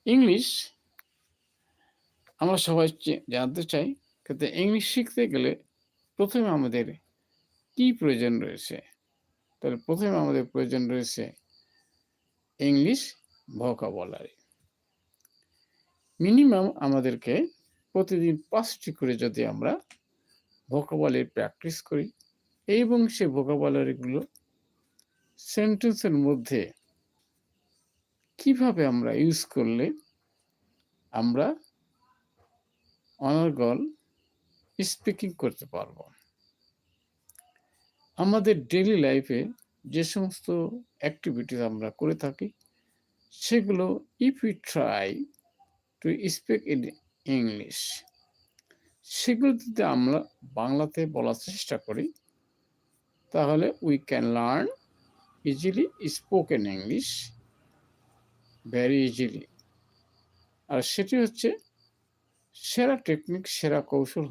English আমরা সবাই জানতে চাই। কিন্তু ইংলিশ শিখতে গেলে ১ম এ আমাদের কি প্রয়োজন রয়েছে? তাহলে ১ম এ আমাদের প্রয়োজন রয়েছে ইংলিশ ভোকাবুলারি। মিনিমাম আমাদেরকে প্রতিদিন ৫ টি করে যদি আমরা ভোকাবুলারি প্র্যাকটিস করি এবং সেই ভোকাবুলারি গুলো সেন্টেন্সের মধ্যে কিভাবে আমরা ইউজ করলে আমরা অনর্গল স্পিকিং করতে পারবো। আমাদের ডেইলি লাইফে যে সমস্ত এক্টিভিটিস আমরা করে থাকি সেগুলো if we try to speak in English সেগুলো যদি আমরা বাংলাতে বলার চেষ্টা করি তাহলে we can learn easily spoken English very easily. আর সেটি হচ্ছে সেরা টেকনিক, সেরা কৌশল